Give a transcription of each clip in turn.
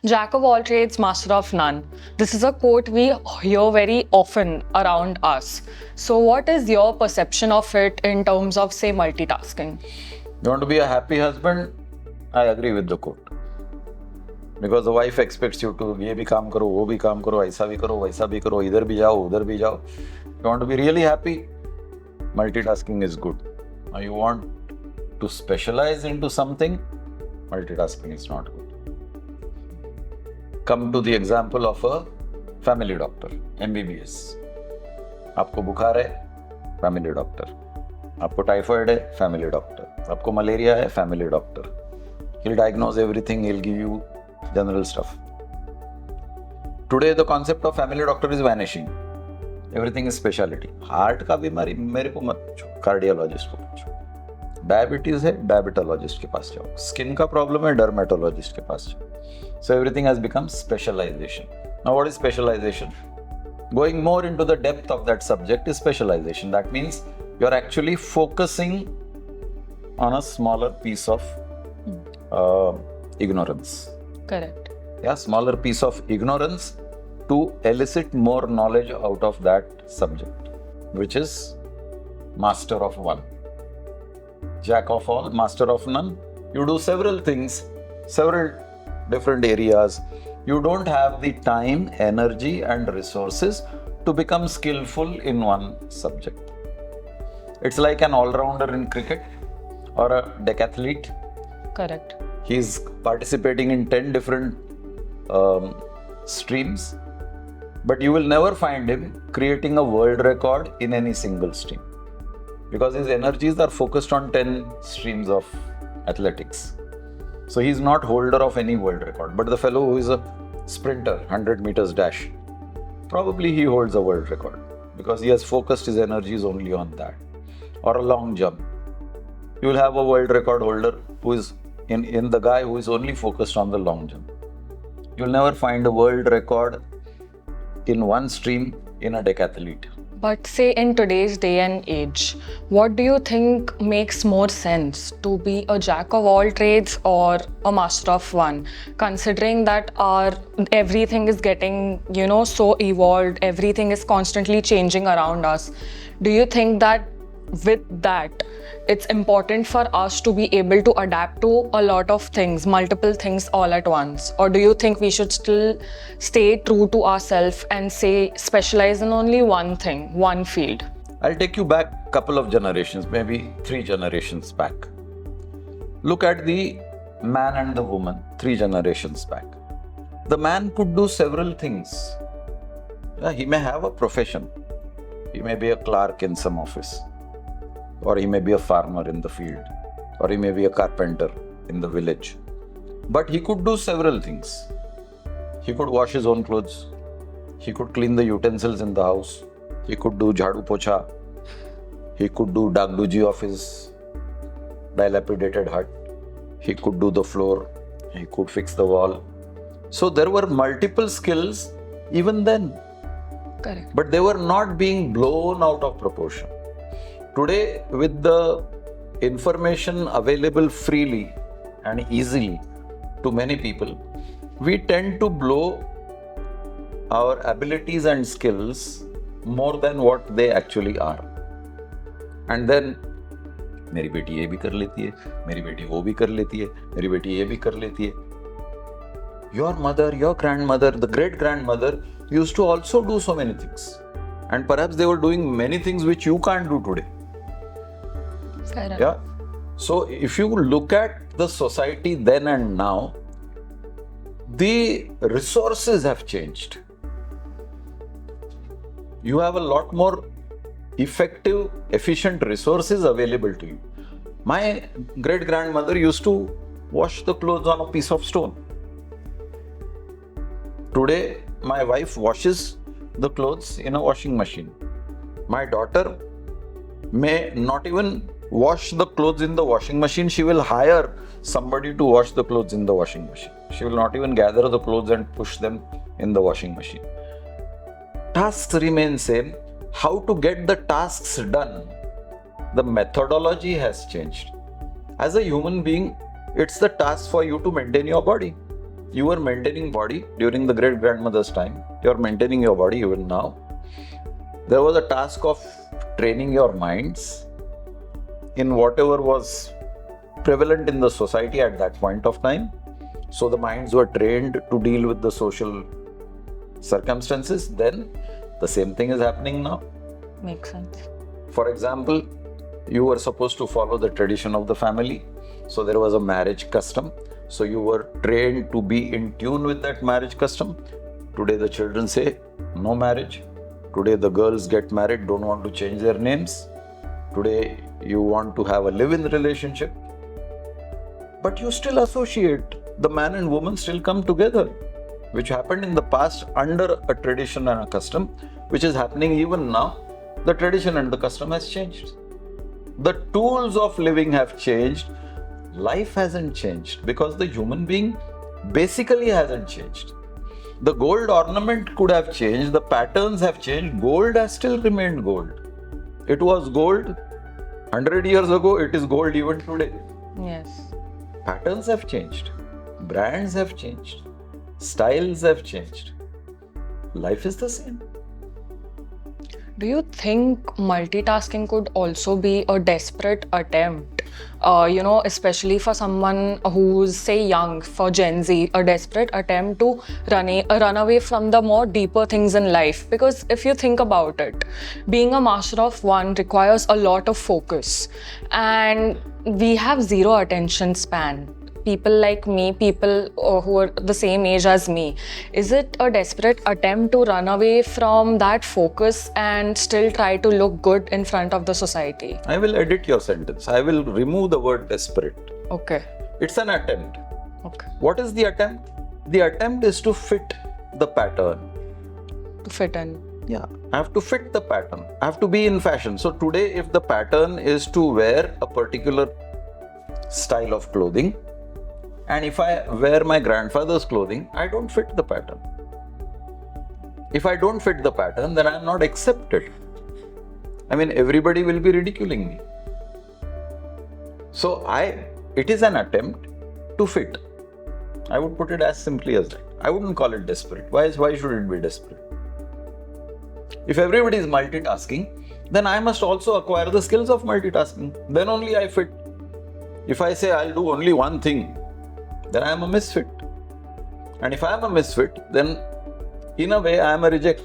Jack of all trades, master of none. This is a quote we hear very often around us. So, what is your perception of it in terms of, say, multitasking? You want to be a happy husband? I agree with the quote. Because the wife expects you to ये भी काम करो, वो भी काम करो, ऐसा भी करो, वैसा भी करो, इधर भी जाओ, उधर भी जाओ. You want to be really happy? Multitasking is good. Now you want to specialize into something? Multitasking is not good. Come to the example of a family doctor, MBBS. आपको बुखार है, family doctor. आपको typhoid है, family doctor. आपको malaria है, family doctor. He'll diagnose everything, he'll give you general stuff. Today the concept of family doctor is vanishing. Everything is specialty. Heart का बीमारी मेरे को मत पूछो, कार्डियोलॉजिस्ट को पूछो. डायबिटीज है, डायबिटोलॉजिस्ट के पास जाओ. स्किन का प्रॉब्लम है, डर्मेटोलॉजिस्ट के पास जाओ. So everything has become specialization. Now what is specialization? Going more into the depth of that subject is specialization. That means you're actually focusing on a smaller piece of ignorance. Correct. Yeah, smaller piece of ignorance to elicit more knowledge out of that subject, which is master of one. Jack of all, master of none. You do several things, several different areas. You don't have the time, energy, and resources to become skillful in one subject. It's like an all-rounder in cricket or a decathlete. Correct. He's participating in 10 different streams, but you will never find him creating a world record in any single stream because his energies are focused on 10 streams of athletics. So he's not holder of any world record, but the fellow who is a sprinter, 100 meters dash, probably he holds a world record because he has focused his energies only on that. Or a long jump. You will have a world record holder who is in the guy who is only focused on the long jump. You'll never find a world record in one stream in a decathlete. But say in today's day and age, what do you think makes more sense, to be a jack of all trades or a master of one? Considering that our everything is getting, so evolved, everything is constantly changing around us. Do you think that with that, it's important for us to be able to adapt to a lot of things, multiple things all at once? Or do you think we should still stay true to ourselves and say specialize in only one thing, one field? I'll take you back a couple of generations, maybe 3 generations back. Look at the man and the woman 3 generations back. The man could do several things. Yeah, he may have a profession. He may be a clerk in some office. Or he may be a farmer in the field, or he may be a carpenter in the village. But he could do several things. He could wash his own clothes. He could clean the utensils in the house. He could do jhadu pocha. He could do dagduji of his dilapidated hut. He could do the floor. He could fix the wall. So there were multiple skills even then. Correct. But they were not being blown out of proportion. Today, with the information available freely and easily to many people, we tend to blow our abilities and skills more than what they actually are. And then, मेरी बेटी ये भी कर लेती है, मेरी बेटी वो भी कर लेती है, मेरी बेटी ये भी कर लेती है. Your mother, your grandmother, the great-grandmother used to also do so many things. And perhaps they were doing many things which you can't do today. Fair enough. Yeah. So if you look at the society then and now, the resources have changed. You have a lot more effective, efficient resources available to you. My great-grandmother used to wash the clothes on a piece of stone. Today, my wife washes the clothes in a washing machine. My daughter may not even wash the clothes in the washing machine. She will hire somebody to wash the clothes in the washing machine. She will not even gather the clothes and push them in the washing machine. Tasks remain same. How to get the tasks done? The methodology has changed. As a human being, it's the task for you to maintain your body. You were maintaining body during the great grandmother's time. You are maintaining your body even now. There was a task of training your minds in whatever was prevalent in the society at that point of time. So the minds were trained to deal with the social circumstances. Then the same thing is happening now. Makes sense. For example, you were supposed to follow the tradition of the family. So there was a marriage custom. So you were trained to be in tune with that marriage custom. Today the children say no marriage. Today the girls get married, don't want to change their names. Today you want to have a live-in relationship. But you still associate, the man and woman still come together, which happened in the past under a tradition and a custom, which is happening even now. The tradition and the custom has changed. The tools of living have changed. Life hasn't changed because the human being basically hasn't changed. The gold ornament could have changed, the patterns have changed, gold has still remained gold. It was gold 100 years ago, it is gold even today. Yes. Patterns have changed, brands have changed, styles have changed. Life is the same. Do you think multitasking could also be a desperate attempt? Especially for someone who's, say, young, for Gen Z, a desperate attempt to run away from the more deeper things in life. Because if you think about it, being a master of one requires a lot of focus. And we have zero attention span. People like me, people who are the same age as me, is it a desperate attempt to run away from that focus and still try to look good in front of the society? I will edit your sentence. I will remove the word desperate. Okay. It's an attempt. Okay. What is the attempt? The attempt is to fit the pattern. To fit in. Yeah, I have to fit the pattern. I have to be in fashion. So today, if the pattern is to wear a particular style of clothing, and if I wear my grandfather's clothing, I don't fit the pattern. If I don't fit the pattern, then I am not accepted. I mean, everybody will be ridiculing me. So it is an attempt to fit. I would put it as simply as that. I wouldn't call it desperate. Why should it be desperate? If everybody is multitasking, then I must also acquire the skills of multitasking. Then only I fit. If I say I'll do only one thing, then I am a misfit. And if I am a misfit, then in a way I am a reject.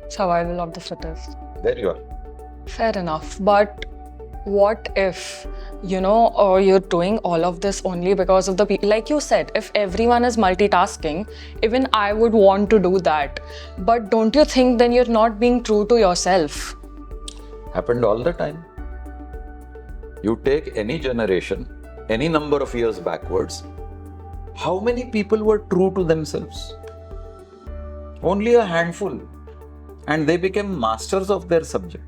Survival of the fittest. There you are. Fair enough. But what if, you're doing all of this only because of the people? Like you said, if everyone is multitasking, even I would want to do that. But don't you think then you're not being true to yourself? Happened all the time. You take any generation, any number of years backwards, how many people were true to themselves? Only a handful. And they became masters of their subject.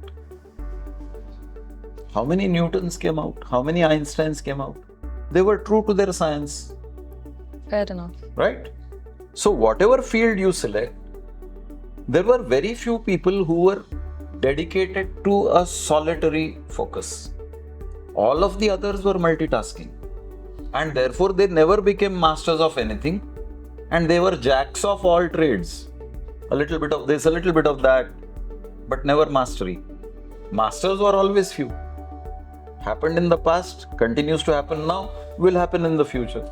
How many Newtons came out? How many Einsteins came out? They were true to their science. Fair enough. Right? So whatever field you select, there were very few people who were dedicated to a solitary focus. All of the others were multitasking. And therefore they never became masters of anything. And they were jacks of all trades. A little bit of this, a little bit of that, but never mastery. Masters were always few. Happened in the past, continues to happen now, will happen in the future.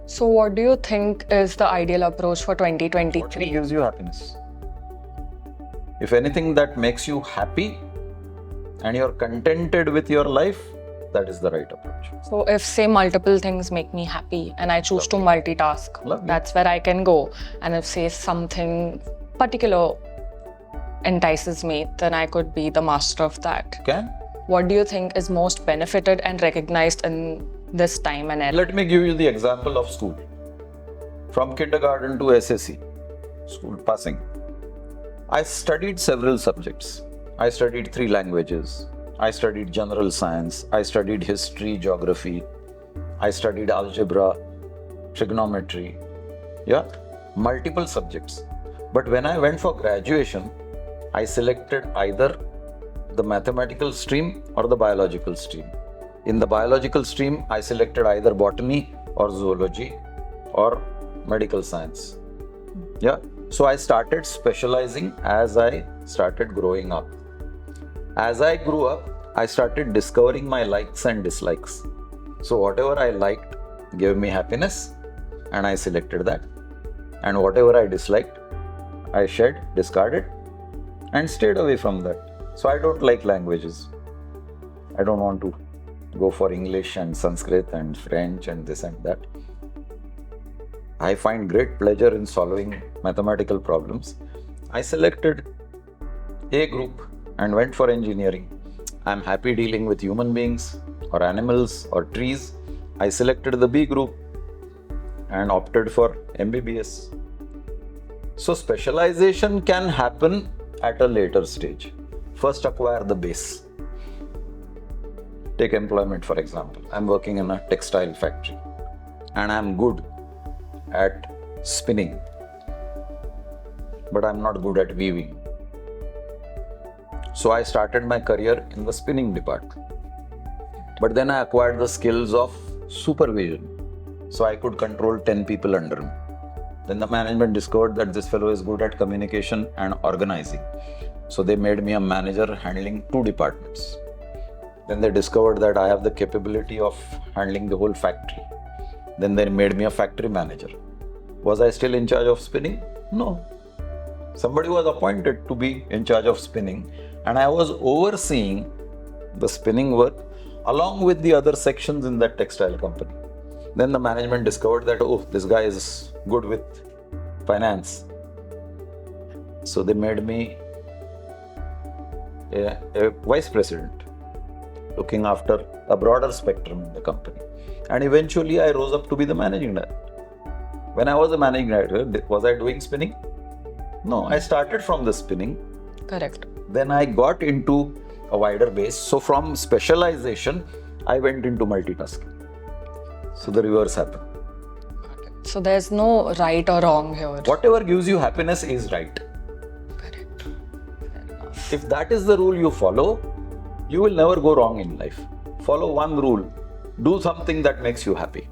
So what do you think is the ideal approach for 2023? What gives you happiness? If anything that makes you happy and you're contented with your life, that is the right approach. So if, say, multiple things make me happy and I choose to multitask, Lovely. That's where I can go. And if, say, something particular entices me, then I could be the master of that. Can? What do you think is most benefited and recognized in this time and era? Let me give you the example of school. From kindergarten to SSC, school passing. I studied several subjects. I studied 3 languages. I studied general science. I studied history, geography. I studied algebra, trigonometry. Yeah, multiple subjects. But when I went for graduation, I selected either the mathematical stream or the biological stream. In the biological stream, I selected either botany or zoology. or medical science. Yeah. So I started specializing as I started growing up. As I grew up, I started discovering my likes and dislikes. So whatever I liked gave me happiness, and I selected that. And whatever I disliked, I shed, discarded, and stayed away from that. So I don't like languages. I don't want to go for English and Sanskrit and French and this and that. I find great pleasure in solving mathematical problems. I selected A group and went for engineering. I'm happy dealing with human beings or animals or trees. I selected the B group and opted for MBBS. So specialization can happen at a later stage. First acquire the base. Take employment, for example. I'm working in a textile factory and I'm good at spinning, but I'm not good at weaving. So I started my career in the spinning department. But then I acquired the skills of supervision. So I could control 10 people under me. Then the management discovered that this fellow is good at communication and organizing. So they made me a manager handling 2 departments. Then they discovered that I have the capability of handling the whole factory. Then they made me a factory manager. Was I still in charge of spinning? No. Somebody was appointed to be in charge of spinning, and I was overseeing the spinning work along with the other sections in that textile company. Then the management discovered that, oh, this guy is good with finance. So they made me a vice president, looking after a broader spectrum in the company. And eventually I rose up to be the managing director. When I was a managing director, was I doing spinning? No, I started from the spinning. Correct. Then I got into a wider base. So from specialization, I went into multitasking. So the reverse happened. So there's no right or wrong here. Whatever gives you happiness is right. Correct. Fair enough. If that is the rule you follow, you will never go wrong in life. Follow one rule. Do something that makes you happy.